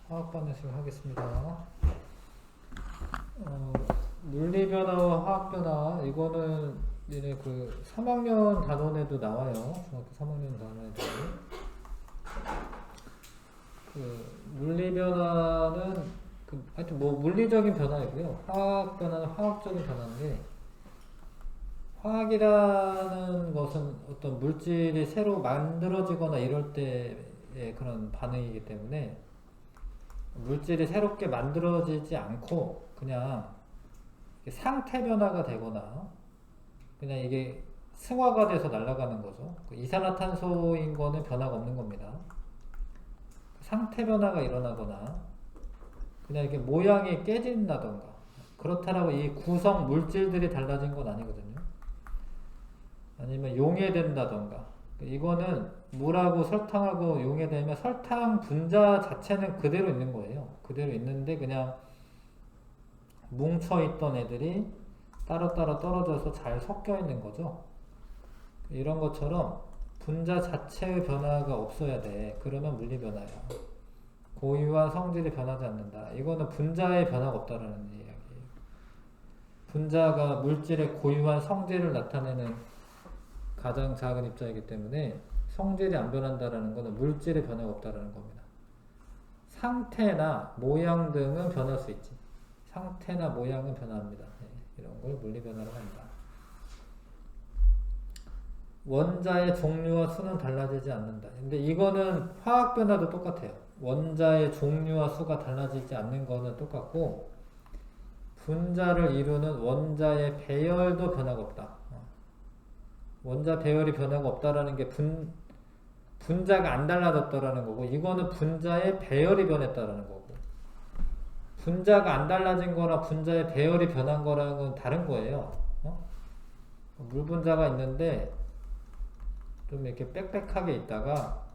화학 반응식을 하겠습니다. 물리 변화와 화학 변화, 이거는 얘네 그 3학년 단원에도 나와요. 중학교 3학년 단원에도. 그 물리 변화는 하여튼 뭐 물리적인 변화이고요. 화학 변화는 화학적인 변화인데, 화학이라는 것은 어떤 물질이 새로 만들어지거나 이럴 때의 그런 반응이기 때문에, 물질이 새롭게 만들어지지 않고 그냥 상태 변화가 되거나 그냥 이게 승화가 돼서 날아가는 거죠. 그 이산화탄소인 거는 변화가 없는 겁니다. 상태 변화가 일어나거나 그냥 이렇게 모양이 깨진다던가, 그렇다라고 이 구성 물질들이 달라진 건 아니거든요. 아니면 용해된다던가, 이거는 물하고 설탕하고 용해되면 설탕 분자 자체는 그대로 있는 거예요. 그대로 있는데 그냥 뭉쳐있던 애들이 따로따로 떨어져서 잘 섞여 있는 거죠. 이런 것처럼 분자 자체의 변화가 없어야 돼. 그러면 물리 변화야. 고유한 성질이 변하지 않는다. 이거는 분자의 변화가 없다라는 이야기예요. 분자가 물질의 고유한 성질을 나타내는 가장 작은 입자이기 때문에 성질이 안 변한다라는 것은 물질의 변화가 없다라는 겁니다. 상태나 모양 등은 변할 수 있지. 상태나 모양은 변합니다. 네, 이런 걸 물리 변화라고 합니다. 원자의 종류와 수는 달라지지 않는다. 근데 이거는 화학 변화도 똑같아요. 원자의 종류와 수가 달라지지 않는 거는 똑같고, 분자를 이루는 원자의 배열도 변화가 없다. 원자 배열이 변화가 없다라는 게 분자가 안 달라졌다라는 거고, 이거는 분자의 배열이 변했다라는 거고, 분자가 안 달라진 거랑 분자의 배열이 변한 거랑은 다른 거예요. 물 분자가 있는데 좀 이렇게 빽빽하게 있다가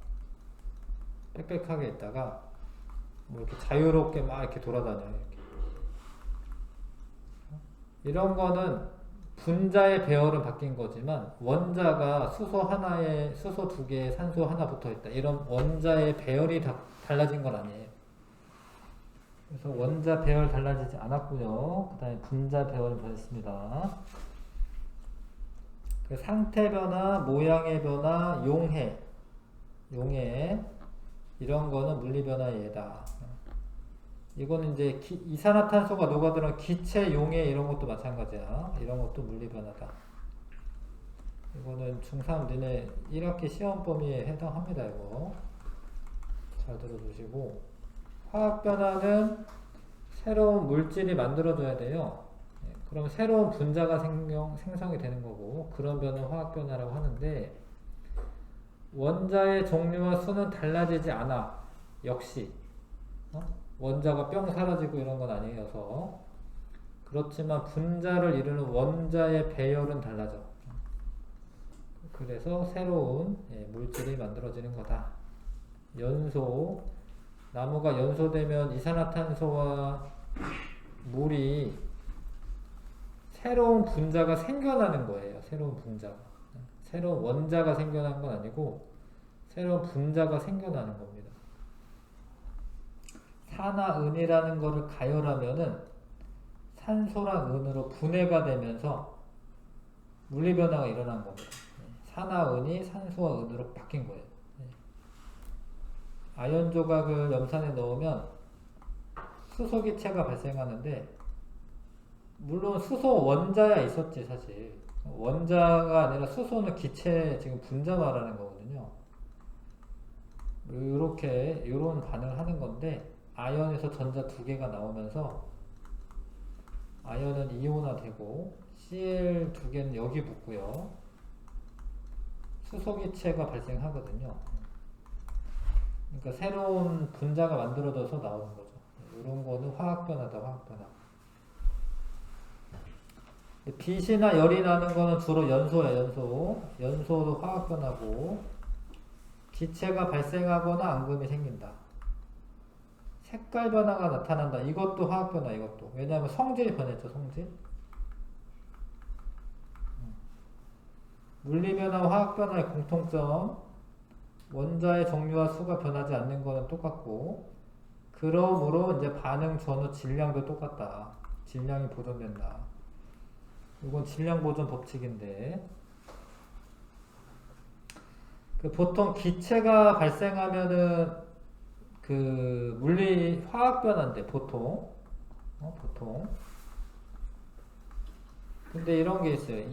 뭐 이렇게 자유롭게 막 이렇게 돌아다녀요. 이렇게. 이런 거는 분자의 배열은 바뀐 거지만, 원자가 수소 하나에 수소 두 개에 산소 하나 붙어 있다, 이런 원자의 배열이 달라진 건 아니에요. 그래서 원자 배열 달라지지 않았고요. 그 다음에 분자 배열이 변했습니다. 그 상태 변화, 모양의 변화, 용해 이런 거는 물리 변화의 예다. 이거는 이제 이산화탄소가 녹아들은 기체 용해 이런 것도 마찬가지야. 이런 것도 물리 변화다. 이거는 중3 니네 1학기 시험 범위에 해당합니다. 이거 잘 들어두시고, 화학 변화는 새로운 물질이 만들어져야 돼요. 그럼 새로운 분자가 생성이 되는 거고, 그런 변화는 화학 변화라고 하는데, 원자의 종류와 수는 달라지지 않아. 역시 원자가 뿅 사라지고 이런 건 아니어서. 그렇지만 분자를 이루는 원자의 배열은 달라져. 그래서 새로운 물질이 만들어지는 거다. 연소, 나무가 연소되면 이산화탄소와 물이 새로운 분자가 생겨나는 거예요. 새로운 분자가. 새로운 원자가 생겨난 건 아니고 새로운 분자가 생겨나는 겁니다. 산화 은이라는 거를 가열하면은 산소랑 은으로 분해가 되면서 물리 변화가 일어난 겁니다. 산화 은이 산소와 은으로 바뀐 거예요. 아연 조각을 염산에 넣으면 수소 기체가 발생하는데, 물론 수소 원자야 있었지 사실. 원자가 아니라 수소는 기체, 지금 분자 말하는 거거든요. 요런 반응을 하는 건데, 아연에서 전자 두 개가 나오면서 아연은 이온화되고 Cl 두 개는 여기 붙고요. 수소 기체가 발생하거든요. 그러니까 새로운 분자가 만들어져서 나오는 거죠. 이런 거는 화학 변화다, 화학 변화. 빛이나 열이 나는 거는 주로 연소야, 연소. 연소도 화학 변화고, 기체가 발생하거나 앙금이 생긴다. 색깔 변화가 나타난다. 이것도 화학 변화, 이것도. 왜냐하면 성질이 변했죠, 성질. 물리 변화와 화학 변화의 공통점. 원자의 종류와 수가 변하지 않는 거는 똑같고, 그러므로 이제 반응 전후 질량도 똑같다. 질량이 보존된다. 이건 질량 보존 법칙인데, 보통 기체가 발생하면은 그 물리 화학 변화인데 보통 보통. 근데 이런 게 있어요.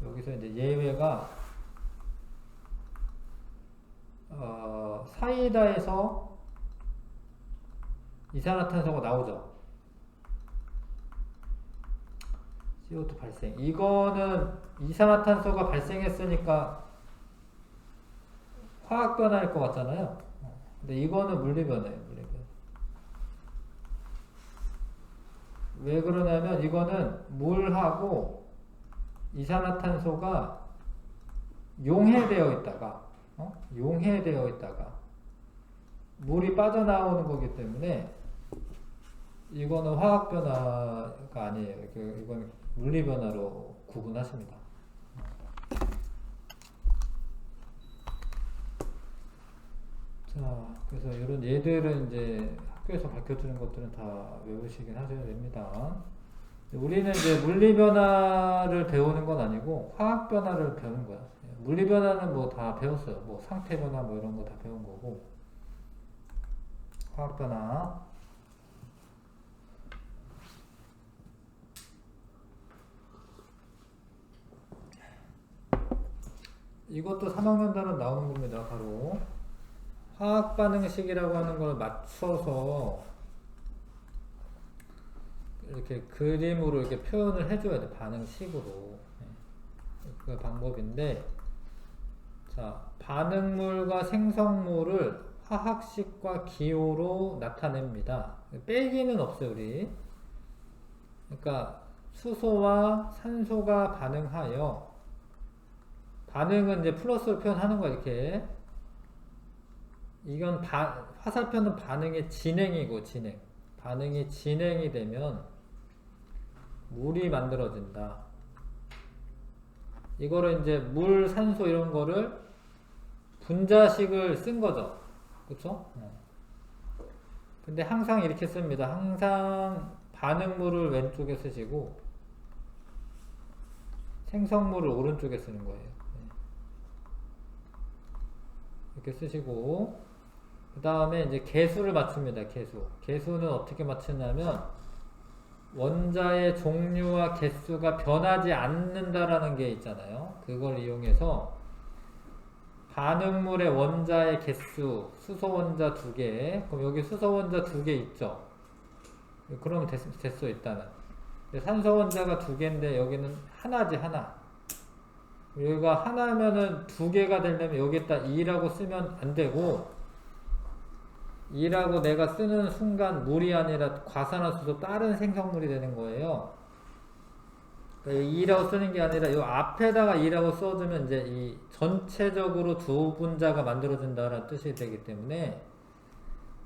여기서 이제 예외가 사이다에서 이산화탄소가 나오죠. CO2 발생. 이거는 이산화탄소가 발생했으니까 화학 변화일 것 같잖아요. 근데 이거는 물리 변화예요. 물리 변화. 왜 그러냐면 이거는 물하고 이산화탄소가 용해되어 있다가 물이 빠져나오는 거기 때문에 이거는 화학 변화가 아니에요. 이건 물리 변화로 구분하십니다. 자, 그래서 이런 예들은 이제 학교에서 가르쳐주는 것들은 다 외우시긴 하셔야 됩니다. 우리는 이제 물리 변화를 배우는 건 아니고 화학 변화를 배우는 거야. 물리 변화는 뭐 다 배웠어요. 뭐 상태 변화 뭐 이런 거 다 배운 거고, 화학 변화. 이것도 3학년들은 나오는 겁니다. 바로 화학 반응식이라고 하는 걸 맞춰서 이렇게 그림으로 이렇게 표현을 해줘야 돼. 반응식으로. 그 방법인데, 자, 반응물과 생성물을 화학식과 기호로 나타냅니다. 빼기는 없어요, 우리. 그러니까 수소와 산소가 반응하여, 반응은 이제 플러스로 표현하는 거야, 이렇게. 이건 화살표는 반응의 진행이고, 진행. 반응이 진행이 되면 물이 만들어진다. 이거를 이제 물, 산소 이런 거를 분자식을 쓴 거죠. 그쵸? 근데 항상 이렇게 씁니다. 항상 반응물을 왼쪽에 쓰시고 생성물을 오른쪽에 쓰는 거예요. 이렇게 쓰시고, 그 다음에 이제 개수를 맞춥니다. 개수는 어떻게 맞추냐면 원자의 종류와 개수가 변하지 않는다라는 게 있잖아요. 그걸 이용해서 반응물의 원자의 개수, 수소 원자 2개, 그럼 여기 수소 원자 2개 있죠. 그러면 됐어. 일단은 산소 원자가 2개인데 여기는 하나지, 하나. 여기가 하나면은 2개가 되려면 여기에다 2라고 쓰면 안 되고, 2라고 내가 쓰는 순간 물이 아니라 과산화수소 다른 생성물이 되는 거예요. 그러니까 2라고 쓰는 게 아니라 이 앞에다가 2라고 써주면 이제 이 전체적으로 두 분자가 만들어진다라는 뜻이 되기 때문에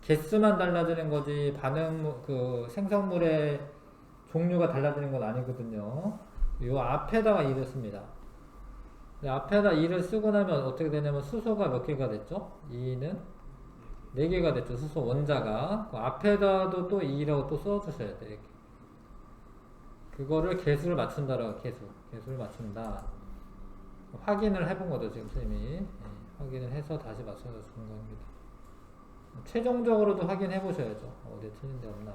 개수만 달라지는 거지 반응물, 생성물의 종류가 달라지는 건 아니거든요. 이 앞에다가 2를 씁니다. 앞에다 2를 쓰고 나면 어떻게 되냐면 수소가 몇 개가 됐죠? 2는 4개가 됐죠. 수소 원자가. 그 앞에다도 또 2라고 또 써주셔야 돼. 이렇게. 그거를 개수를 맞춘다라고, 개수를 맞춘다. 확인을 해본 거죠, 지금 선생님이. 확인을 해서 다시 맞춰서 주는 겁니다. 최종적으로도 확인해 보셔야죠. 어디 틀린 데 없나.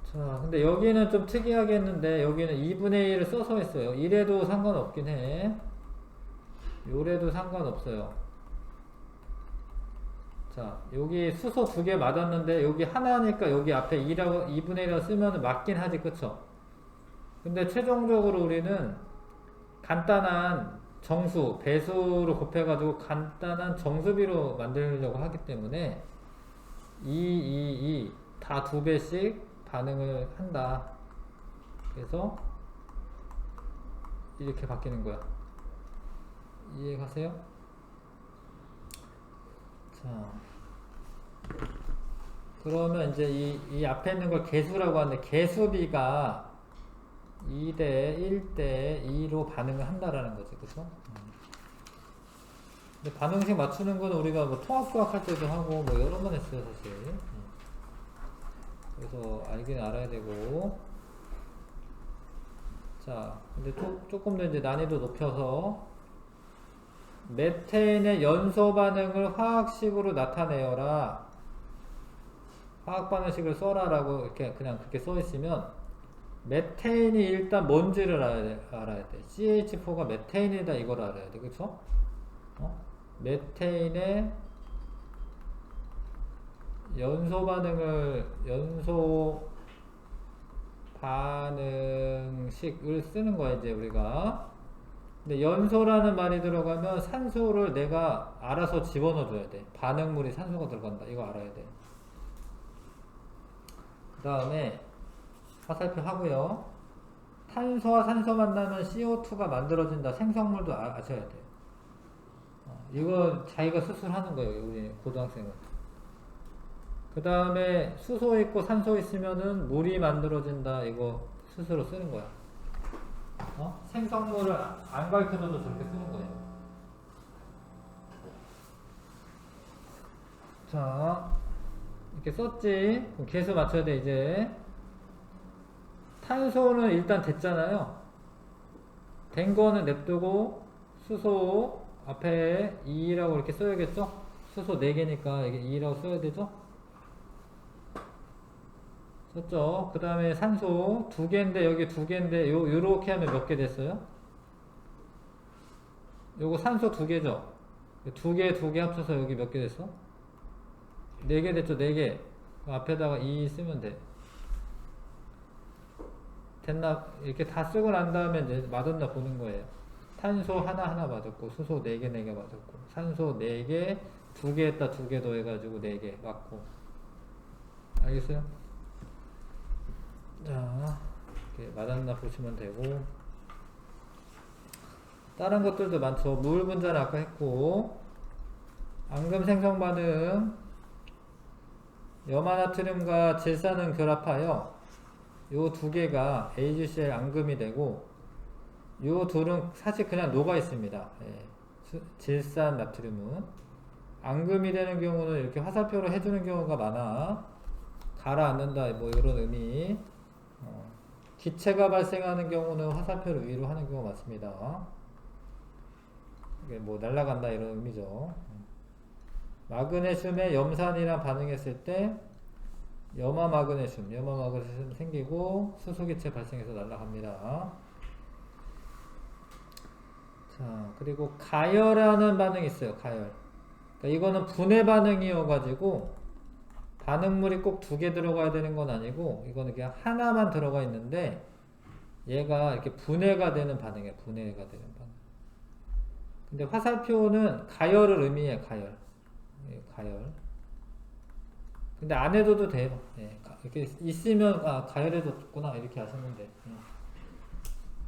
자, 근데 여기는 좀 특이하게 했는데, 여기는 2분의 1을 써서 했어요. 이래도 상관없긴 해. 요래도 상관없어요. 자, 여기 수소 2개 맞았는데, 여기 하나니까 여기 앞에 2분의 1이라고 쓰면 맞긴 하지, 그쵸? 근데 최종적으로 우리는 간단한 정수, 배수로 곱해가지고 간단한 정수비로 만들려고 하기 때문에 2 다 2배씩 반응을 한다. 그래서 이렇게 바뀌는 거야. 이해가세요? 자, 그러면 이제 이 앞에 있는 걸 개수라고 하는데, 개수비가 2대 1대 2로 반응을 한다라는 거지, 그쵸? 근데 반응식 맞추는 건 우리가 뭐 통합수학 할 때도 하고 뭐 여러 번 했어요, 사실. 그래서 알긴 알아야 되고. 자, 근데 조금 더 이제 난이도 높여서 메테인의 연소 반응을 화학식으로 나타내어라. 화학 반응식을 써라라고 이렇게 그냥 그렇게 써 있으면 메테인이 일단 뭔지를 알아야 돼. CH4가 메테인이다 이걸 알아야 돼. 그쵸? 메테인의 연소 반응식을 쓰는 거야, 이제 우리가. 근데 연소라는 말이 들어가면 산소를 내가 알아서 집어넣어 줘야 돼. 반응물이 산소가 들어간다. 이거 알아야 돼. 그 다음에 화살표 하고요. 탄소와 산소 만나면 CO2가 만들어진다. 생성물도 아셔야 돼요. 이거 자기가 스스로 하는 거예요. 우리 고등학생은. 그 다음에 수소 있고 산소 있으면은 물이 만들어진다. 이거 스스로 쓰는 거야. 생성물을 안 가르쳐줘도 저렇게 쓰는 거예요. 자, 이렇게 썼지. 그럼 개수 맞춰야 돼, 이제. 탄소는 일단 됐잖아요. 된 거는 냅두고, 수소 앞에 2라고 이렇게 써야겠죠? 수소 4개니까 이게 2라고 써야 되죠? 썼죠? 그 다음에 산소 2개인데, 여기 2개인데, 요렇게 하면 몇 개 됐어요? 요거 산소 2개죠? 2개 합쳐서 여기 몇 개 됐어? 4개 됐죠? 4개. 앞에다가 2 쓰면 돼. 됐나? 이렇게 다 쓰고 난 다음에 이제 맞았나 보는 거예요. 탄소 하나 맞았고, 수소 4개 맞았고, 산소 4개, 2개 했다 2개 더 해가지고 4개 맞고. 알겠어요? 자, 이렇게 맞았나 보시면 되고. 다른 것들도 많죠. 물 분자는 아까 했고, 앙금 생성 반응, 염화나트륨과 질산은 결합하여 요 2개가 AgCl 앙금이 되고, 요 둘은 사실 그냥 녹아 있습니다. 예. 질산 나트륨은 앙금이 되는 경우는 이렇게 화살표로 해주는 경우가 많아. 가라앉는다 뭐 이런 의미. 기체가 발생하는 경우는 화살표를 위로 하는 경우가 많습니다. 이게 뭐 날아간다 이런 의미죠. 마그네슘에 염산이랑 반응했을 때 염화마그네슘 생기고 수소기체 발생해서 날아갑니다. 자, 그리고 가열하는 반응이 있어요. 가열. 그러니까 이거는 분해 반응이어가지고 반응물이 꼭 2개 들어가야 되는 건 아니고 이거는 그냥 하나만 들어가 있는데 얘가 이렇게 분해가 되는 반응이에요. 분해가 되는 반응. 근데 화살표는 가열을 의미해. 가열. 예, 가열. 근데 안 해둬도 돼요. 예, 이렇게 있으면 가열해뒀구나 이렇게 하시면 돼.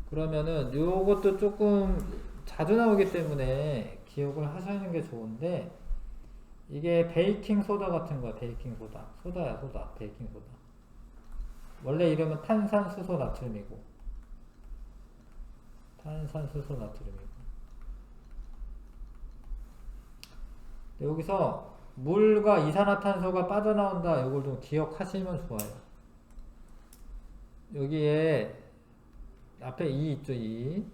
그러면은 요것도 조금 자주 나오기 때문에 기억을 하시는 게 좋은데 이게 베이킹 소다 같은 거야. 베이킹 소다. 소다야 소다. 베이킹 소다. 원래 이름은 탄산수소 나트륨이고 탄산수소 나트륨이고 여기서 물과 이산화탄소가 빠져나온다. 이걸 좀 기억하시면 좋아요. 여기에 앞에 2 있죠. 2.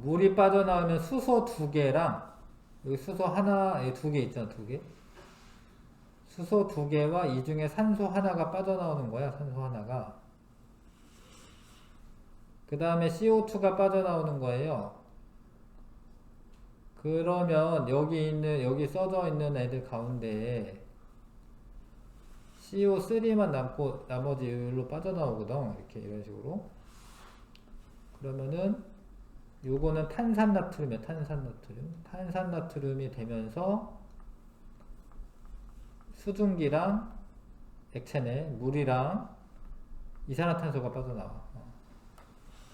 물이 빠져나오면 수소 2개랑 여기 수소 하나, 2개 있잖아. 2개. 수소 2개와 이 중에 산소 하나가 빠져나오는 거야. 산소 하나가. 그 다음에 CO2가 빠져나오는 거예요. 그러면 여기 써져 있는 애들 가운데 CO3만 남고 나머지 여기로 빠져나오거든. 이렇게 이런 식으로. 그러면은 요거는 탄산나트륨이야. 탄산나트륨이 되면서 수증기랑 액체네 물이랑 이산화탄소가 빠져나와.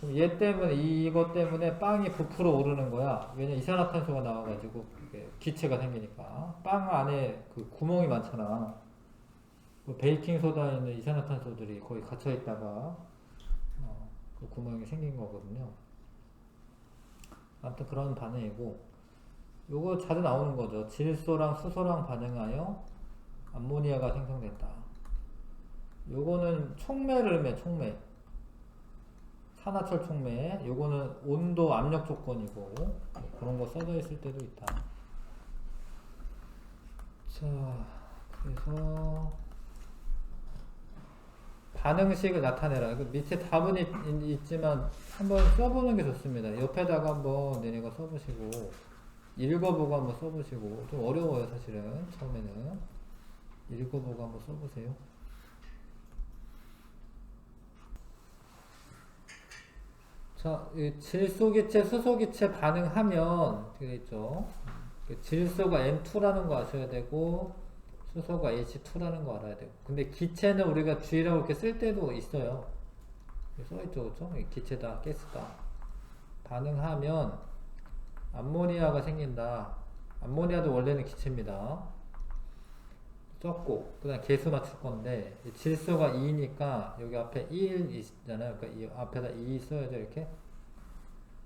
그럼 얘 때문에 이것 때문에 빵이 부풀어 오르는 거야. 왜냐 이산화탄소가 나와가지고 기체가 생기니까. 빵 안에 그 구멍이 많잖아. 그 베이킹 소다에 있는 이산화탄소들이 거기 갇혀 있다가 그 구멍이 생긴 거거든요. 아무튼 그런 반응이고, 요거 자주 나오는 거죠. 질소랑 수소랑 반응하여 암모니아가 생성된다. 요거는 촉매를 의미해, 촉매. 산화철 촉매. 요거는 온도 압력 조건이고, 그런 거 써져 있을 때도 있다. 자, 그래서 반응식을 나타내라. 그 밑에 답은 있지만 한번 써보는 게 좋습니다. 옆에다가 한번 내내가 써보시고 읽어보고 한번 써보시고, 좀 어려워요 사실은 처음에는. 읽어보고 한번 써보세요. 자, 질소기체, 수소기체 반응하면 되겠죠. 질소가 N2라는 거 아셔야 되고, 수소가 H2라는 거 알아야 되고. 근데 기체는 우리가 G라고 이렇게 쓸 때도 있어요. 써있죠, 그쵸? 기체다, 가스다. 반응하면 암모니아가 생긴다. 암모니아도 원래는 기체입니다. 썼고, 그 다음 개수 맞출 건데, 질소가 2니까 여기 앞에 1 있잖아요. 그러니까 이 앞에다 2 써야죠, 이렇게.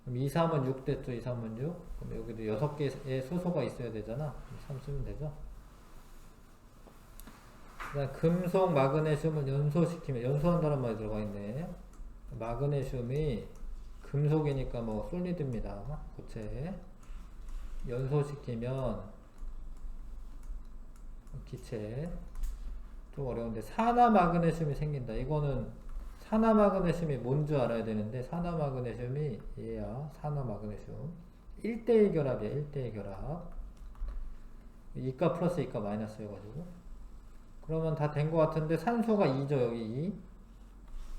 그럼 2, 3은 6 됐죠, 2, 3은 6. 그럼 여기도 6개의 수소가 있어야 되잖아. 3 쓰면 되죠. 그 다음 금속, 마그네슘을 연소시키면, 연소한다는 말이 들어가 있네. 마그네슘이 금속이니까 뭐 솔리드입니다. 고체. 연소시키면 기체. 좀 어려운데 산화마그네슘이 생긴다. 이거는 산화마그네슘이 뭔지 알아야 되는데, 산화마그네슘이 얘야. 산화마그네슘 1대1 결합이야. 1대1 결합. 이가 플러스 이가 마이너스여가지고, 그러면 다 된 것 같은데 산소가 2죠. 여기 2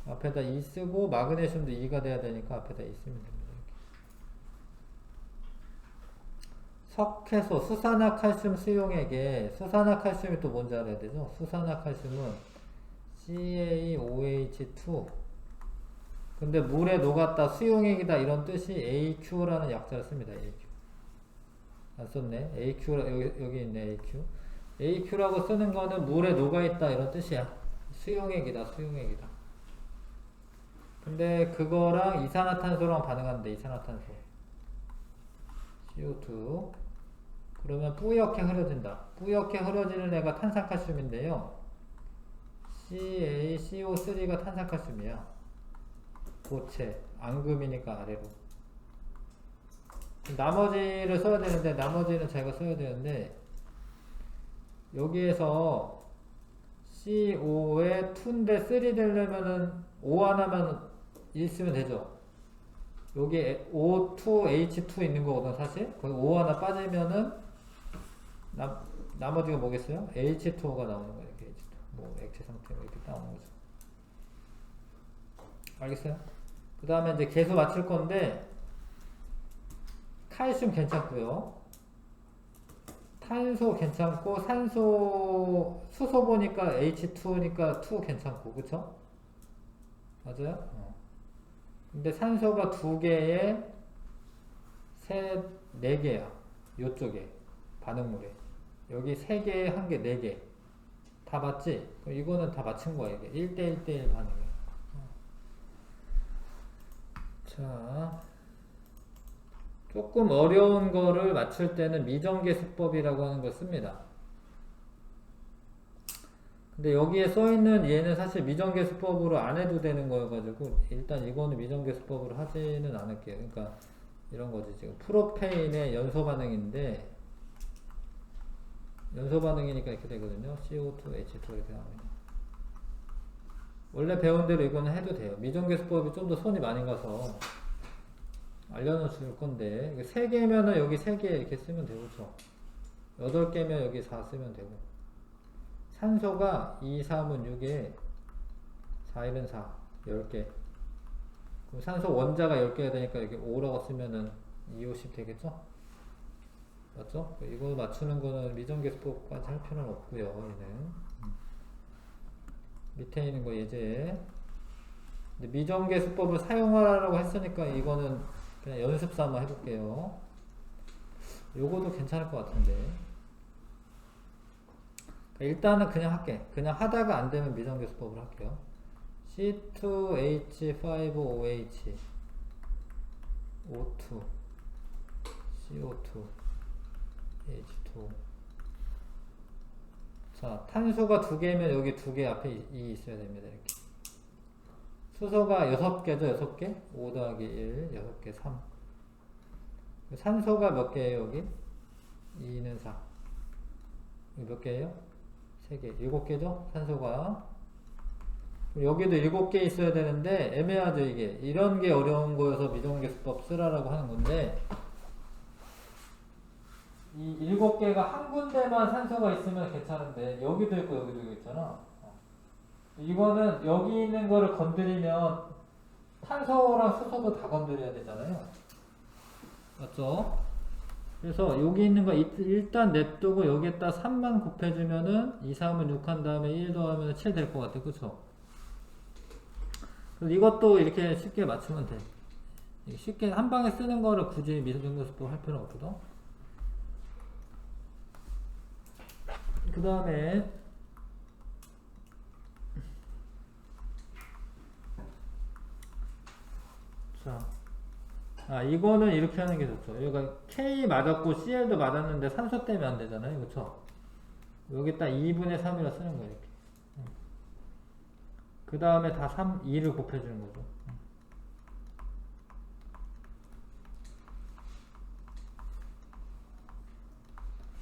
앞에다 2 쓰고, 마그네슘도 2가 돼야 되니까 앞에다 2 쓰면 됩니다. 석회소, 수산화칼슘 수용액에, 수산화칼슘이 또 뭔지 알아야 되죠. 수산화칼슘은 CaOH2. 근데 물에 녹았다, 수용액이다, 이런 뜻이 AQ라는 약자를 씁니다. AQ. 안 썼네. AQ, 여기 있네. AQ. AQ라고 쓰는 거는 물에 녹아있다, 이런 뜻이야. 수용액이다, 수용액이다. 근데 그거랑 이산화탄소랑 반응하는데, 이산화탄소. CO2. 그러면 뿌옇게 흐려진다. 뿌옇게 흐려지는 애가 탄산칼슘인데요. CaCO3가 탄산칼슘이야. 고체. 앙금이니까 아래로. 나머지를 써야 되는데, 나머지는 제가 써야 되는데, 여기에서 CO에 2인데 3 되려면은 5 하나만 1 쓰면 되죠. 여기 O2H2 있는 거거든, 사실. 거기 O 하나 빠지면은, 나머지가 뭐겠어요? H2O가 나오는 거예요. 이렇게 H2. 뭐, 액체 상태로 이렇게 나오는 거죠. 알겠어요? 그 다음에 이제 개수 맞출 건데, 칼슘 괜찮고요. 탄소 괜찮고, 산소, 수소 보니까 H2니까 2 괜찮고, 그쵸? 맞아요? 근데 산소가 2개에 4개야. 요쪽에. 반응물에. 여기 3개, 1개, 4개. 다 맞지? 그럼 이거는 다 맞춘 거야, 이게. 1대1대1 반응이야. 자. 조금 어려운 거를 맞출 때는 미정계수법이라고 하는 걸 씁니다. 근데 여기에 써있는 얘는 사실 미정계수법으로 안 해도 되는 거여가지고, 일단 이거는 미정계수법으로 하지는 않을게요. 그러니까 이런 거지. 지금 프로페인의 연소 반응인데, 연소 반응이니까 이렇게 되거든요. CO2, H2 이렇게 나옵니다. 원래 배운 대로 이거는 해도 돼요. 미정계수법이 좀 더 손이 많이 가서 알려는 줄 건데, 3개면은 여기 3개 이렇게 쓰면 되고, 그쵸? 8개면 여기 4 쓰면 되고. 산소가 2, 3은 6에 4, 1은 4, 10개. 그럼 산소 원자가 10개가 되니까 여기 5라고 쓰면은 2, 50 되겠죠? 맞죠? 이거 맞추는 거는 미정계수법까지 할 필요는 없고요, 얘는. 밑에 있는 거 예제. 근데 미정계수법을 사용하라고 했으니까 이거는 그냥 연습 삼아 해볼게요. 요거도 괜찮을 것 같은데. 일단은 그냥 할게. 그냥 하다가 안 되면 미정계수법을 할게요. C2H5OH O2 CO2, H2. 자, 탄소가 2개면 여기 2개 앞에 2 있어야 됩니다. 이렇게. 수소가 6개죠, 6개? 5 더하기 1, 6개, 3. 산소가 몇 개예요, 여기? 2는 4. 여기 몇 개예요? 3개. 7개죠? 산소가. 여기도 7개 있어야 되는데, 애매하죠, 이게. 이런 게 어려운 거여서 미정계수법 쓰라라고 하는 건데, 이 7개가 한 군데만 산소가 있으면 괜찮은데, 여기도 있고, 여기도 있잖아. 이거는 여기 있는 거를 건드리면 탄소랑 수소도 다 건드려야 되잖아요. 맞죠? 그래서 여기 있는 거 일단 냅두고 여기에다 3만 곱해주면은 2, 3은 6 한 다음에 1 더하면 7 될 것 같아. 그쵸? 그래서 이것도 이렇게 쉽게 맞추면 돼. 쉽게 한 방에 쓰는 거를 굳이 미정계수법 할 필요는 없거든. 그 다음에 자, 이거는 이렇게 하는 게 좋죠. 여기가 K 맞았고 CL도 맞았는데 산소 때문에 안 되잖아요. 그쵸? 여기 딱 2분의 3이라 쓰는 거예요. 이렇게. 그 다음에 다 2를 곱해주는 거죠.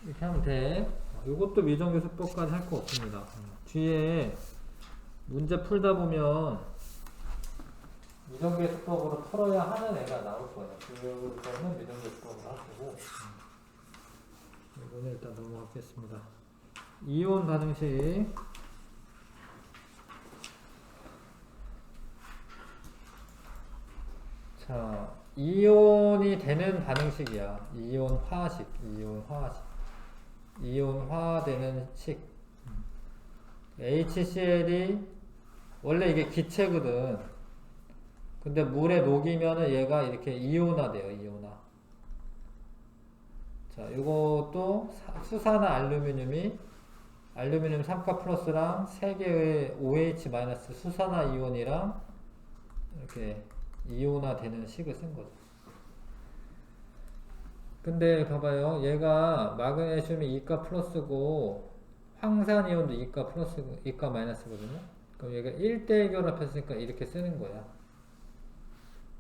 이렇게 하면 돼. 이것도 미정계수법까지 할 거 없습니다. 뒤에 문제 풀다 보면 미정계수법으로 풀어야 하는 애가 나올 거예요. 그거는 미정계수법으로 하시고 이거는 일단 넘어가겠습니다. 이온 반응식. 자, 이온이 되는 반응식이야. 이온 화식, 이온화되는 식. HCl이 원래 이게 기체거든. 근데 물에 녹이면은 얘가 이렇게 이온화돼요. 이온화. 자, 요것도 수산화 알루미늄이 알루미늄 3가 플러스랑 3개의 OH 마이너스 수산화 이온이랑 이렇게 이온화되는 식을 쓴 거죠. 근데 봐봐요. 얘가 마그네슘이 2가 플러스고 황산이온도 2가 플러스, 2가 마이너스거든요. 그럼 얘가 1대1 결합했으니까 이렇게 쓰는 거야.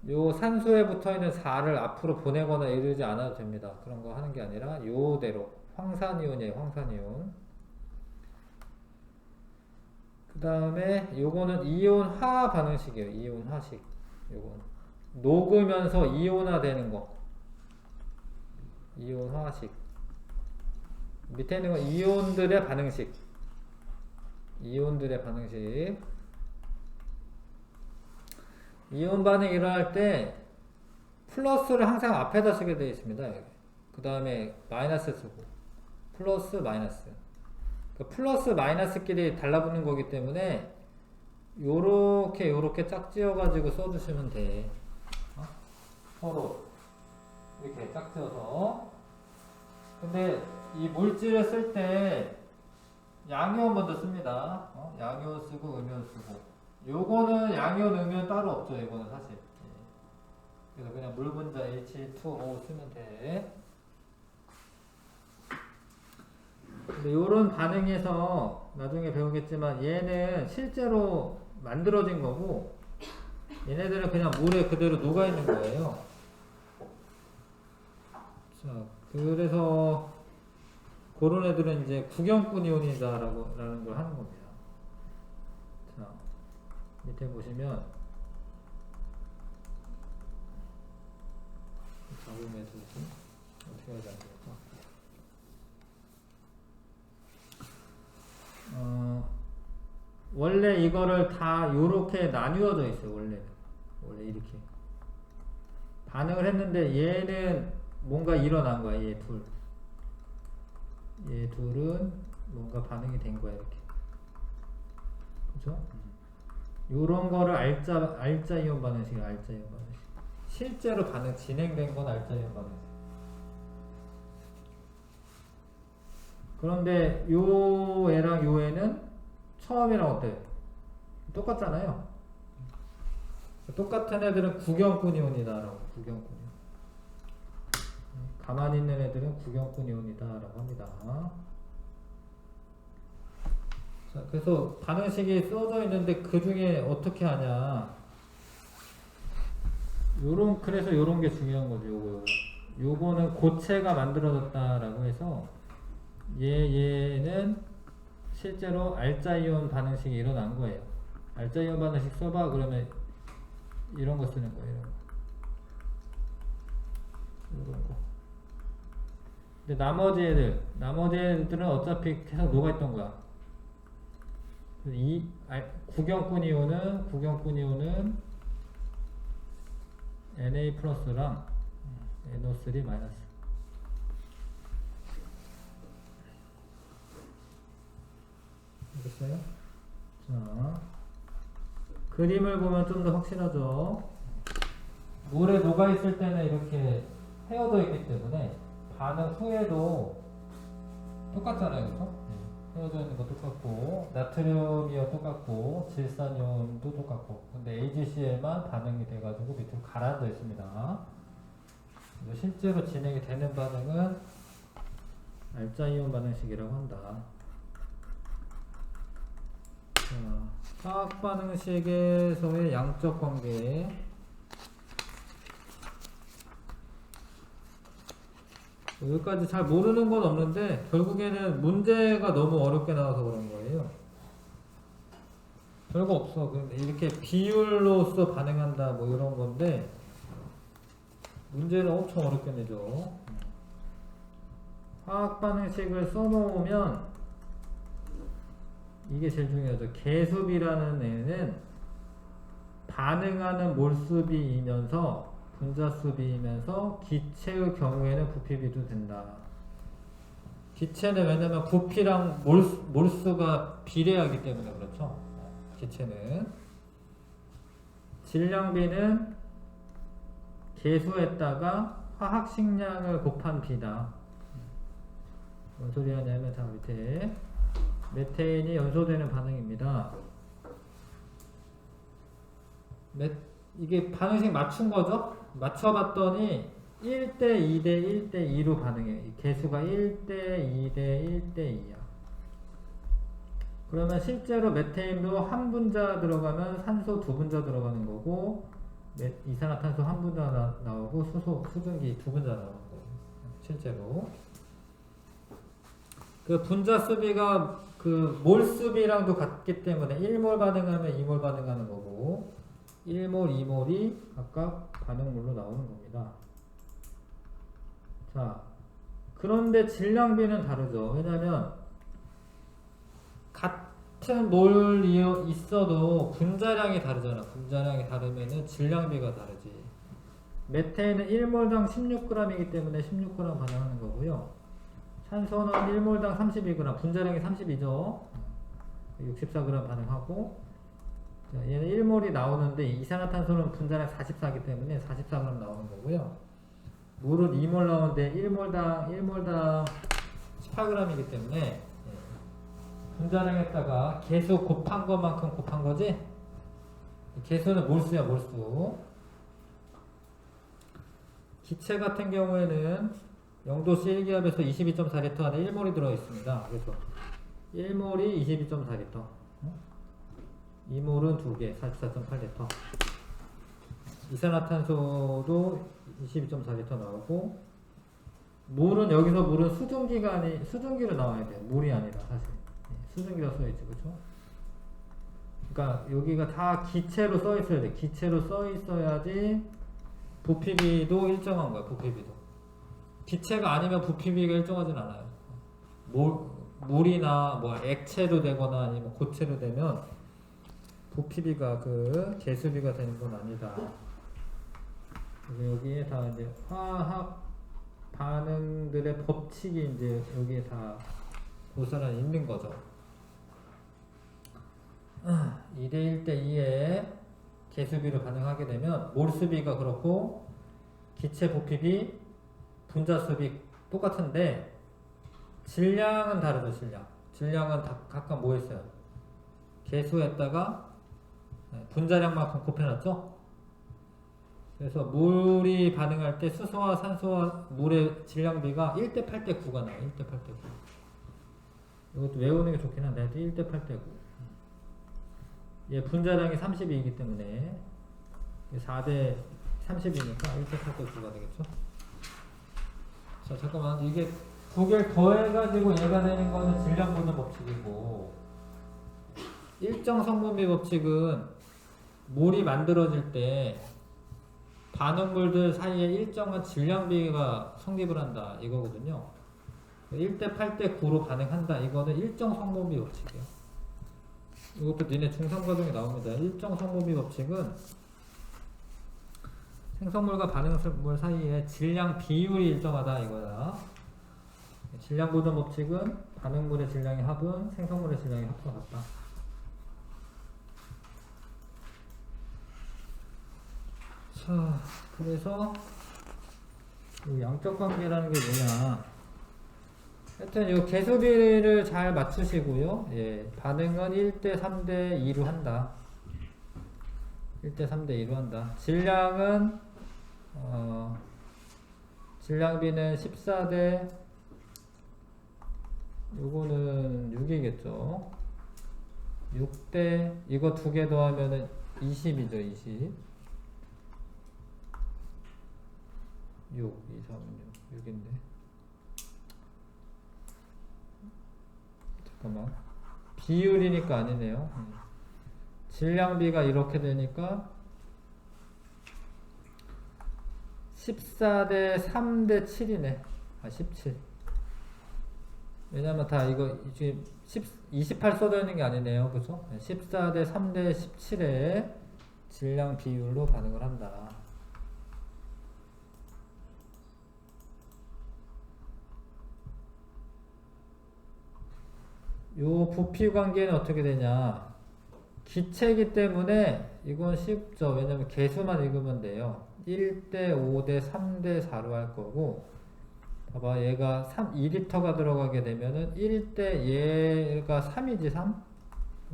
요 산소에 붙어있는 4를 앞으로 보내거나 이러지 않아도 됩니다. 그런 거 하는 게 아니라 요대로 황산이온이에요. 황산이온. 그 다음에 요거는 이온화 반응식이에요. 이온화식. 요건 녹으면서 이온화 되는 거. 이온화식. 밑에 있는 건 이온들의 반응식. 이온들의 반응식. 이온 반응 일어날 때 플러스를 항상 앞에다 쓰게 되어 있습니다. 그 다음에 마이너스 쓰고 플러스 마이너스. 그러니까 플러스 마이너스끼리 달라붙는 거기 때문에 요렇게 짝지어 가지고 써주시면 돼. 서로 이렇게 짝지어서. 근데 이 물질을 쓸 때 양이온 먼저 씁니다. 양이온 쓰고 음이온 쓰고. 요거는 양이온 음이온 따로 없죠. 이거는 사실. 그래서 그냥 물 분자 H2O 쓰면 돼. 근데 요런 반응에서 나중에 배우겠지만 얘는 실제로 만들어진 거고 얘네들은 그냥 물에 그대로 녹아 있는 거예요. 자, 그래서 그런 애들은 이제 구경꾼 이온이다라는 걸 하는 겁니다. 자, 밑에 보시면 작업에서 어떻게 해야 되는 걸까? 원래 이거를 다 요렇게 나뉘어져 있어요. 원래 이렇게 반응을 했는데 얘는 뭔가 일어난 거야. 얘 둘은 뭔가 반응이 된 거야. 이렇게. 그죠? 요런 거를 알자 이온 반응식, 알자 이온 반응식. 실제로 반응 진행된 건 알자 이온 반응식. 그런데 요 애랑 요 애는 처음이랑 어때? 똑같잖아요. 똑같은 애들은 구경꾼 이온이다라고. 구경꾼 이온. 가만히 있는 애들은 구경꾼 이온이다 라고 합니다. 자, 그래서 반응식이 써져 있는데 그 중에 어떻게 하냐. 그래서 요런 게 중요한 거죠. 요거는 고체가 만들어졌다라고 해서 얘는 실제로 알자이온 반응식이 일어난 거예요. 알자이온 반응식 써봐 그러면 이런 거 쓰는 거예요. 이런 거. 근데 나머지 애들은 어차피 계속 녹아있던 거야. 구경꾼 이온은 Na 플러스랑 NO3 마이너스. 알겠어요? 자, 그림을 보면 좀 더 확실하죠? 물에 녹아있을 때는 이렇게 헤어져 있기 때문에 반응 후에도 똑같잖아요, 그렇죠? 헤어져 있는 거 똑같고 나트륨 이온 똑같고 질산 이온도 똑같고 근데 AgCl만 반응이 돼가지고 밑으로 가라앉아 있습니다. 실제로 진행이 되는 반응은 알자이온 반응식이라고 한다. 자, 화학 반응식에서의 양적 관계. 여기까지 잘 모르는 건 없는데 결국에는 문제가 너무 어렵게 나와서 그런 거예요. 별거 없어. 이렇게 비율로서 반응한다 뭐 이런 건데 문제는 엄청 어렵게 내죠. 화학 반응식을 써놓으면 이게 제일 중요하죠. 계수비라는 애는 반응하는 몰수비이면서 분자수비이면서 기체의 경우에는 부피비도 된다. 기체는 왜냐면 부피랑 몰수가 비례하기 때문에 그렇죠. 기체는. 질량비는 계수했다가 화학식량을 곱한 비다. 뭔 소리 하냐면 자 밑에 메테인이 연소되는 반응입니다. 이게 반응식 맞춘 거죠? 맞춰봤더니 1대 2대 1대 2로 반응해. 개수가 1대 2대 1대 2야. 그러면 실제로 메테인도 한 분자 들어가면 산소 두 분자 들어가는 거고 이산화탄소 한 분자 나오고 수증기 두 분자 나오는 거예요. 실제로. 그 분자 수비가 그 몰 수비랑도 같기 때문에 1몰 반응하면 2몰 반응하는 거고 1몰, 2몰이 각각 반응물로 나오는 겁니다. 자, 그런데 질량비는 다르죠. 왜냐면 같은 몰이 있어도 분자량이 다르잖아. 분자량이 다르면은 질량비가 다르지. 메테인은 1몰당 16g이기 때문에 16g 반응하는 거고요. 산소는 1몰당 32g, 분자량이 32죠. 64g 반응하고 자, 얘는 1몰이 나오는데 이산화탄소는 분자량 44이기 때문에 44g 나오는 거고요. 물은 2몰 나오는데 1몰당 18g이기 때문에 분자량에다가 개수 곱한 것만큼 곱한 거지. 개수는 몰수야, 몰수. 기체 같은 경우에는 0도씨 1기압에서 22.4L 안에 1몰이 들어있습니다. 그래서 1몰이 22.4L. 2몰은 2개, 44.8L. 이산화탄소도 22.4L 나오고, 물은 수증기로 나와야 돼요. 물이 아니라, 사실. 수증기로 써있지, 그쵸? 그러니까, 여기가 다 기체로 써있어야 돼. 기체로 써있어야지, 부피비도 일정한 거야, 부피비도. 기체가 아니면 부피비가 일정하진 않아요. 물이나 뭐 액체로 되거나 아니면 고체로 되면, 부피비가 개수비가 되는 건 아니다. 여기에 다 이제 화학 반응들의 법칙이 이제 여기에 다 고스란히 있는 거죠. 2대 1대 2에 개수비로 반응하게 되면 몰수비가 그렇고 기체 부피비, 분자수비 똑같은데 질량은 다르죠. 질량은 각각 뭐 했어요? 개수에다가 분자량만큼 곱해놨죠? 그래서 물이 반응할 때 수소와 산소와 물의 질량비가 1대 8대 9가 나와요. 1대 8대 9. 이것도 외우는 게 좋긴 한데 1대 8대 9. 얘 분자량이 32이기 때문에 4대 30이니까 1대 8대 9가 되겠죠. 자, 잠깐만. 이게 두 개를 더해가지고 얘가 되는 거는 질량보존 법칙이고, 일정 성분비 법칙은 물이 만들어질 때 반응물들 사이에 일정한 질량비가 성립을 한다 이거거든요. 1대 8대 9로 반응한다 이거는 일정 성분비 법칙이에요. 이것도 니네 중3 과정에 나옵니다. 일정 성분비 법칙은 생성물과 반응물 사이에 질량 비율이 일정하다 이거야. 질량 보존 법칙은 반응물의 질량의 합은 생성물의 질량의 합과 같다. 자, 그래서 이 양적 관계라는 게 뭐냐? 하여튼 이 개수비를 잘 맞추시고요. 예, 반응은 1대 3대 2로 한다. 1대 3대 2로 한다. 질량은 질량비는 14대 요거는 6이겠죠. 6대 이거 두 개 더하면은 20이죠. 20 6 2 3 6 6인데 잠깐만 비율이니까 아니네요. 질량비가 이렇게 되니까 14대 3대 7이네. 17. 왜냐면 다 이거 지금 28 써져 있는 게 아니네요. 그죠? 14대 3대 17의 질량 비율로 반응을 한다. 요 부피 관계는 어떻게 되냐? 기체이기 때문에 이건 쉽죠. 왜냐면 개수만 읽으면 돼요. 1대 5대 3대 4로 할 거고, 봐봐, 얘가 2리터가 들어가게 되면은 1대 얘가 3이지 3?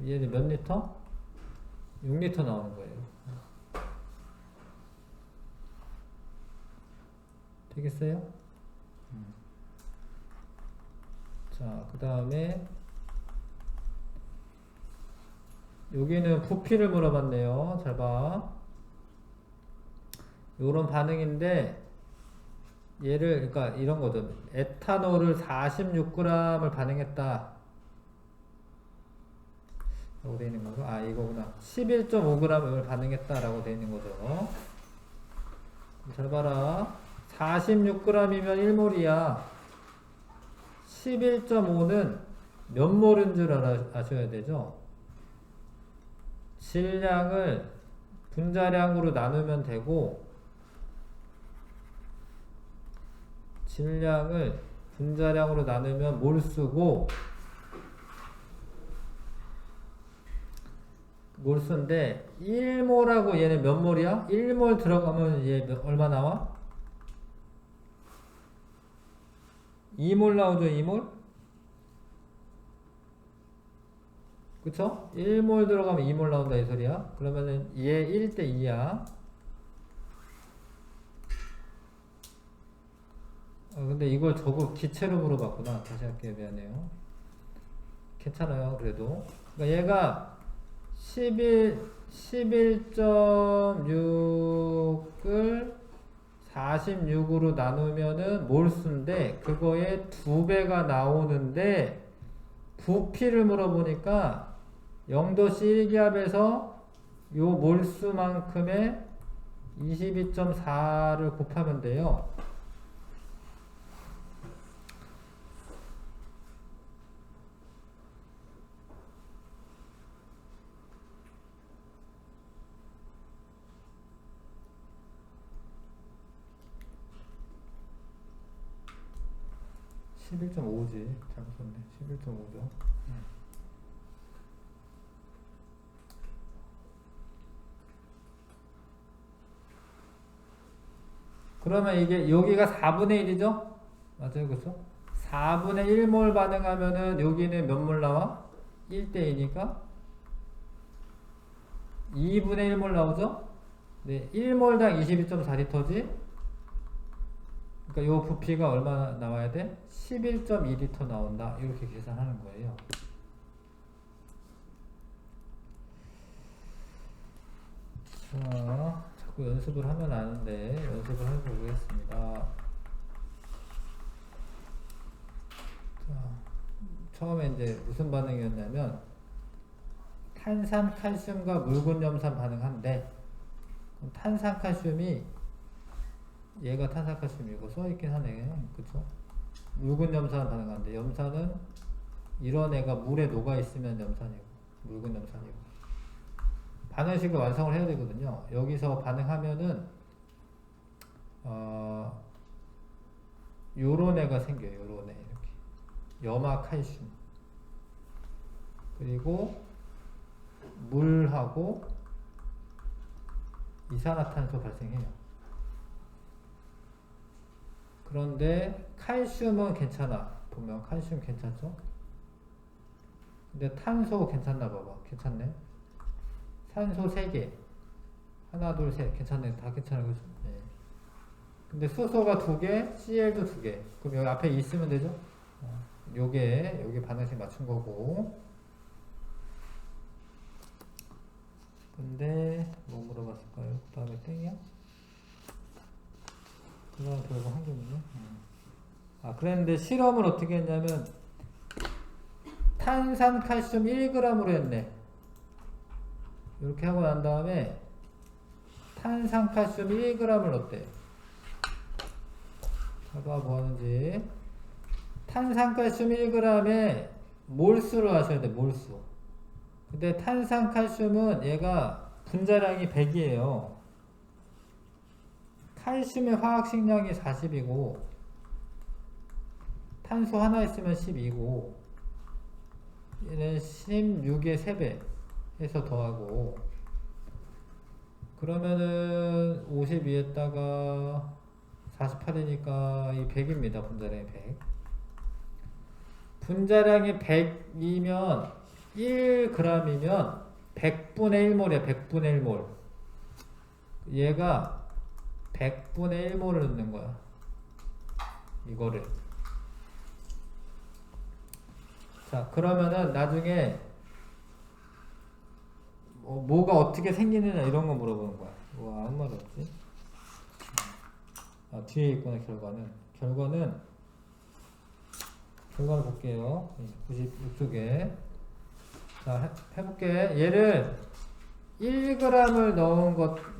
얘는 몇 리터? 6리터 나오는 거예요. 되겠어요? 자, 그 다음에 여기는 부피를 물어봤네요. 잘 봐. 요런 반응인데 얘를 그러니까 이런 거죠. 에탄올을 46g을 반응했다. 라고 되어 있는 거고, 아 이거구나. 11.5g을 반응했다라고 되어 있는 거죠. 잘 봐라. 46g이면 1몰이야. 11.5는 몇 몰인 줄 아셔야 되죠. 질량을 분자량으로 나누면 되고, 질량을 분자량으로 나누면 몰수고, 몰수인데 1몰하고 얘는 몇 몰이야? 1몰 들어가면 얘 얼마 나와? 2몰 나오죠. 2몰? 그쵸? 1몰 들어가면 2몰 나온다 이 소리야. 그러면은 얘 1대 2야. 근데 이걸 저거 기체로 물어봤구나. 다시 할게요. 미안해요. 괜찮아요. 그래도. 그러니까 얘가 11.6을 46으로 나누면은 몰수인데 그거에 2배가 나오는데 부피를 물어보니까 0도씨 1기압에서 요 몰수만큼의 22.4를 곱하면 돼요. (11.5지) 잘못 썼네. 11.5죠. 그러면 이게 여기가 4분의 1이죠? 맞아요, 그렇죠? 4분의 1몰 반응하면은 여기는 몇 몰 나와? 1대 2니까 2분의 1몰 나오죠? 네, 1몰당 22.4리터지? 그러니까 요 부피가 얼마나 나와야 돼? 11.2리터 나온다. 이렇게 계산하는 거예요. 자, 자꾸 연습을 하면 아는데 연습을 해보겠습니다. 자, 처음에 이제 무슨 반응이었냐면 탄산 칼슘과 묽은 염산 반응한데 그럼 탄산 칼슘이 얘가 탄산 칼슘이고 써있긴 하네. 그쵸? 묽은 염산 반응하는데 염산은 이런 애가 물에 녹아있으면 염산이고 묽은 염산이고 반응식을 완성을 해야 되거든요. 여기서 반응하면은 요런 애가 생겨요. 요런 애 이렇게 염화 칼슘 그리고 물하고 이산화탄소 발생해요. 그런데 칼슘은 괜찮아. 보면 칼슘 괜찮죠? 근데 탄소 괜찮나 봐봐. 괜찮네. 산소 3개. 하나, 둘, 셋. 괜찮네. 다 괜찮은 거죠? 네. 근데 수소가 2개, CL도 2개. 그럼 여기 앞에 있으면 되죠? 요게 반응식 맞춘 거고. 근데 뭐 물어봤을까요? 그 다음에 땡이야? 그 다음에 결국 한 개군요. 그랬는데 실험을 어떻게 했냐면 탄산 칼슘 1g으로 했네. 이렇게 하고 난 다음에 탄산 칼슘 1g을 넣었대. 봐봐 뭐 하는지. 탄산 칼슘 1g에 몰수를 하셔야 돼. 몰수. 근데 탄산 칼슘은 얘가 분자량이 100이에요. 칼슘의 화학식량이 40이고 탄소 하나 있으면 12고 얘는 16의 3배 해서 더하고 그러면은 52에다가 48이니까 이 100입니다. 분자량이 100. 분자량이 100이면 1g이면 100분의 1몰이야. 100분의 1몰. 얘가 100분의 1몰을 넣는 거야. 이거를. 자, 그러면은 나중에 뭐가 어떻게 생기느냐 이런 거 물어보는 거야. 뭐 아무 말 없지? 뒤에 있구나 결과는 결과를 볼게요. 96쪽에 자 해볼게. 얘를 1g을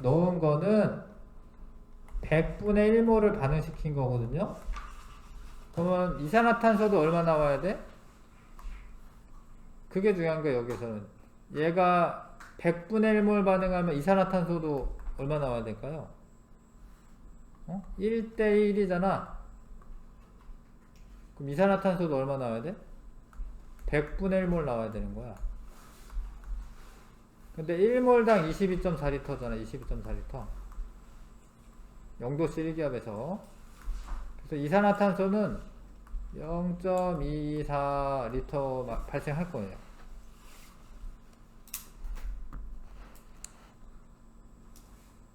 넣은 거는 100분의 1몰을 반응시킨 거거든요. 그러면 이산화탄소도 얼마 나와야 돼? 그게 중요한 거예요. 여기서는 얘가 100분의 1몰 반응하면 이산화탄소도 얼마 나와야 될까요? 1대 1이잖아. 그럼 이산화탄소도 얼마 나와야 돼? 100분의 1몰 나와야 되는 거야. 근데 1몰당 22.4리터잖아. 22.4리터. 0도씨 1기압에서. 그래서 이산화탄소는 0.24리터 발생할 거예요.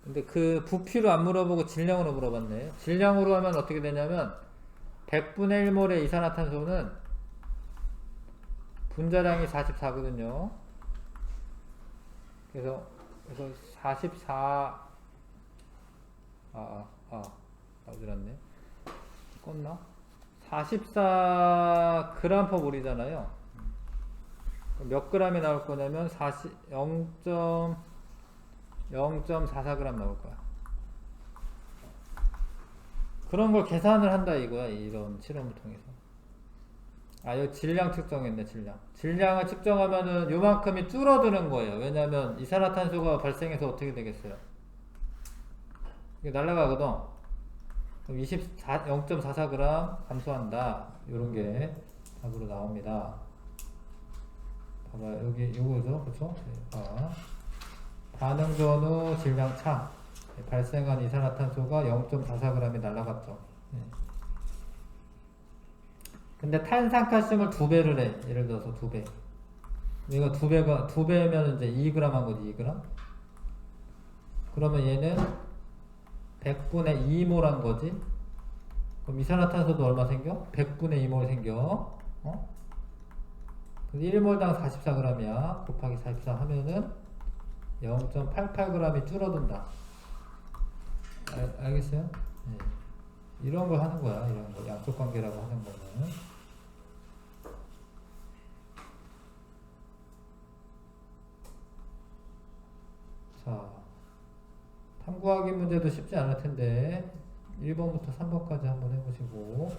근데 그 부피로 안 물어보고 질량으로 물어봤네. 질량으로 하면 어떻게 되냐면 100분의 1몰의 이산화탄소는 분자량이 44거든요. 그래서 44 어디 갔네? 껐나? 44g/몰이잖아요. 몇 g이 나올 거냐면 0.44g 나올 거야. 그런 걸 계산을 한다 이거야. 이런 실험을 통해서. 여기 질량 측정했네. 질량을 측정하면은 요만큼이 줄어드는 거예요. 왜냐면 이산화탄소가 발생해서 어떻게 되겠어요? 이게 날아가거든. 그럼 0.44g 감소한다. 요런 게 답으로 나옵니다. 봐봐 여기 요거죠. 그쵸? 반응 전후 질량 차. 발생한 이산화탄소가 0.44g이 날아갔죠. 근데 탄산칼슘을 2배를 해. 예를 들어서 2배. 얘가 2배면 이제 2g 한 거지, 2g? 그러면 얘는 100분의 2몰한 거지. 그럼 이산화탄소도 얼마 생겨? 100분의 2몰 생겨. 1몰당 44g이야. 곱하기 44 하면은 0.88g이 줄어든다. 알겠어요? 네. 이런 걸 하는 거야. 이런 거. 양적 관계라고 하는 거는. 자, 탐구하기 문제도 쉽지 않을 텐데 1번부터 3번까지 한번 해보시고.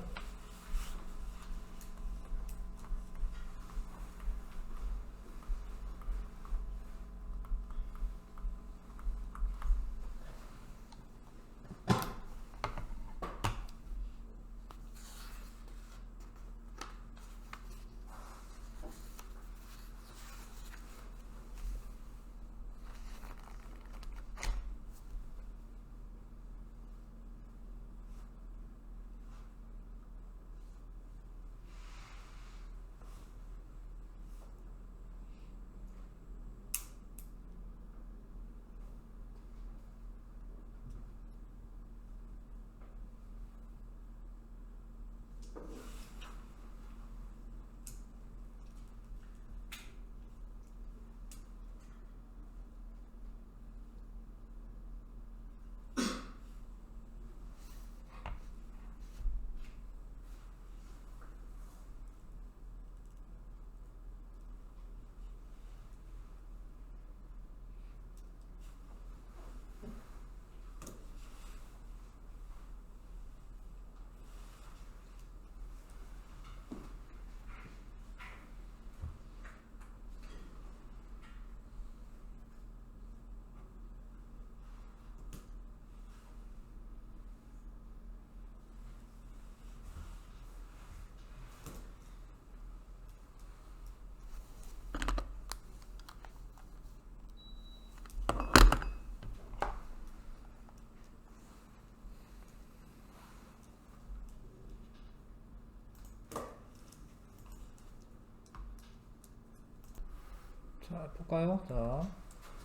자, 볼까요? 자,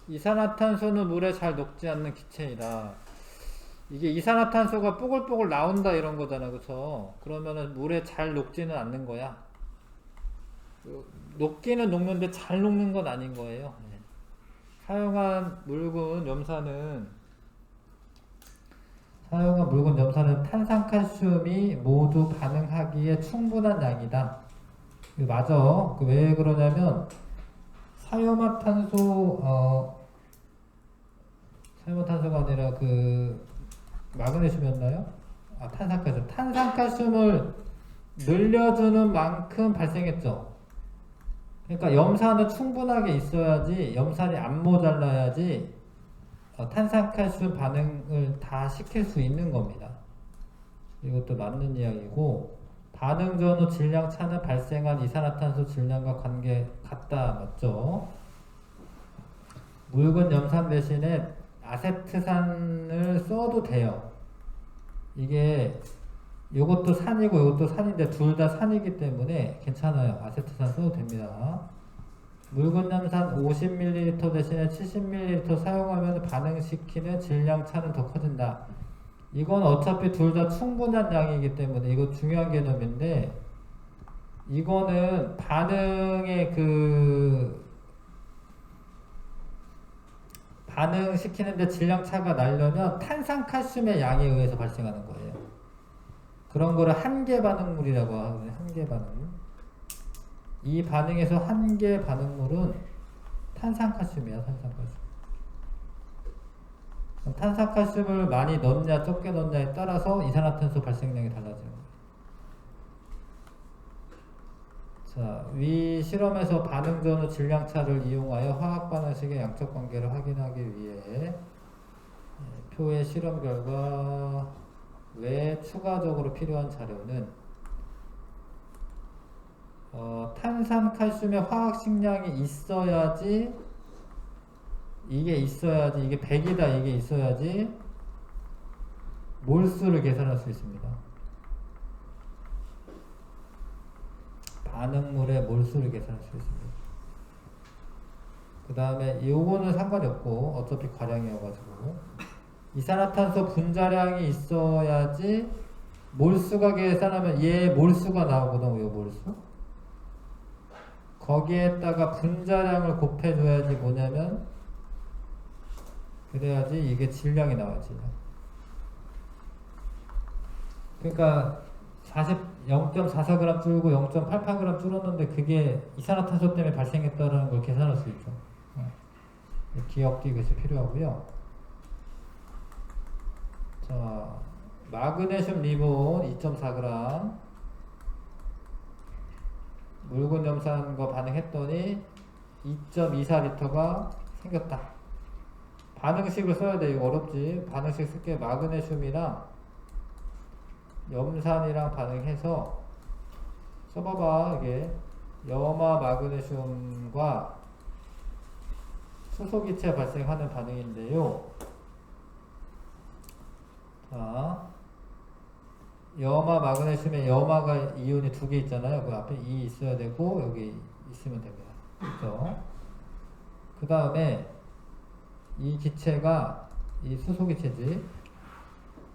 이산화탄소는 물에 잘 녹지 않는 기체이다. 이게 이산화탄소가 뽀글뽀글 나온다 이런 거잖아, 그쵸? 그러면은 물에 잘 녹지는 않는 거야. 녹기는 녹는데 잘 녹는 건 아닌 거예요. 네. 사용한 묽은 염산은 탄산칼슘이 모두 반응하기에 충분한 양이다. 맞아. 왜 그러냐면 사용화탄소가 아니라 마그네슘이었나요? 탄산칼슘을 늘려주는 만큼 발생했죠. 그러니까 염산은 충분하게 있어야지, 염산이 안 모자라야지 탄산칼슘 반응을 다 시킬 수 있는 겁니다. 이것도 맞는 이야기고, 반응 전후 질량 차는 발생한 이산화탄소 질량과 관계 같다. 맞죠? 묽은 염산 대신에 아세트산을 써도 돼요. 이게 요것도 산이고 요것도 산인데 둘 다 산이기 때문에 괜찮아요. 아세트산 써도 됩니다. 묽은 염산 50ml 대신에 70ml 사용하면 반응시키는 질량 차는 더 커진다. 이건 어차피 둘 다 충분한 양이기 때문에 이거 중요한 개념인데, 이거는 반응의 반응시키는데 질량 차가 나려면 탄산칼슘의 양에 의해서 발생하는 거예요. 그런 거를 한계 반응물이라고 하거든요. 한계 반응물. 이 반응에서 한계 반응물은 탄산칼슘이야. 탄산칼슘을 많이 넣냐 적게 넣냐에 따라서 이산화탄소 발생량이 달라지는 거예요. 자, 위 실험에서 반응 전후 질량차를 이용하여 화학 반응식의 양적 관계를 확인하기 위해 표의 실험 결과 외에 추가적으로 필요한 자료는 탄산칼슘의 화학 식량이 있어야지, 이게 100이다 이게 있어야지 몰수를 계산할 수 있습니다. 반응물의 몰수를 계산할 수 있습니다. 그 다음에 요거는 상관이 없고 어차피 과량이어가지고 이산화탄소 분자량이 있어야지 몰수가 계산하면 얘 몰수가 나오거든. 요 몰수 거기에다가 분자량을 곱해줘야지 뭐냐면 그래야지 이게 질량이 나와지. 그러니까 0.44g 줄고 0.88g 줄었는데 그게 이산화탄소 때문에 발생했다는 걸 계산할 수 있죠. 기억도 이것이 필요하고요. 자, 마그네슘 리본 2.4g 묽은 염산과 반응했더니 2.24L가 생겼다. 반응식을 써야 돼. 이거 어렵지. 반응식 쓸게. 마그네슘이랑 염산이랑 반응해서 써봐봐. 이게 염화 마그네슘과 수소기체 발생하는 반응인데요. 자, 염화 마그네슘에 염화가 이온이 2개 있잖아요. 그 앞에 E 있어야 되고 여기 있으면 됩니다. 그렇죠? 그 다음에 이 기체가 이 수소기체지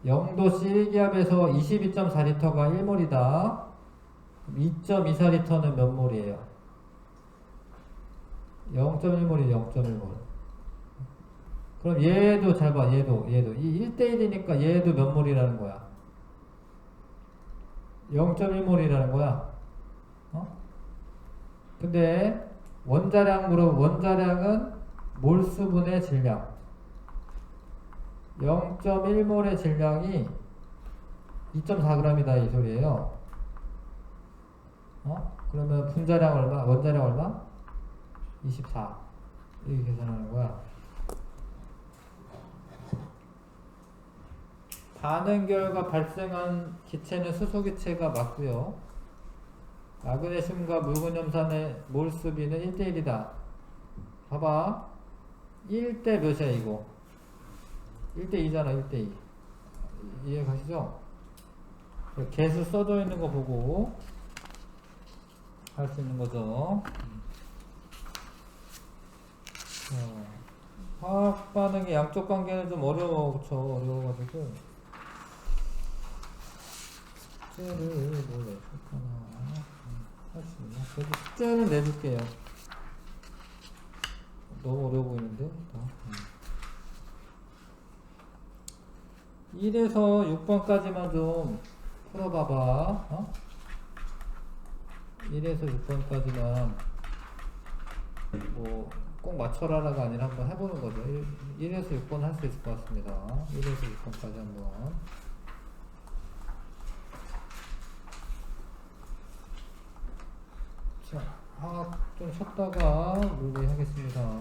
0도씨 1기압에서 22.4L가 1몰이다. 2.24L는 몇 몰이에요? 0.1몰이 0.1몰. 그럼 얘도 잘 봐. 얘도 이 1대1이니까 얘도 몇 몰이라는 거야? 0.1몰이라는 거야. 근데 원자량은 몰수분의 질량 0.1몰의 질량이 2.4g이다 이 소리예요. 그러면 분자량 얼마? 원자량 얼마? 24 이렇게 계산하는 거야. 반응 결과 발생한 기체는 수소기체가 맞고요. 마그네슘과 묽은 염산의 몰수비는 1대1이다. 봐봐. 1대 몇이야 이거? 1대2잖아. 1대2 이해 가시죠? 개수 써져 있는 거 보고 할 수 있는 거죠. 화학 반응의 양쪽 관계는 좀 어려워. 그쵸? 어려워가지고 숙제를 뭐 내줄까나 할 수 있나? 그래도 숙제는 내줄게요. 너무 어려워 보이는데? 1에서 6번까지만 좀 풀어봐봐. 1에서 6번까지만 뭐 꼭 맞춰라라가 아니라 한번 해보는 거죠. 1에서 6번 할 수 있을 것 같습니다. 1에서 6번까지 한번. 자, 화학 좀 쉬었다가 물리 하겠습니다.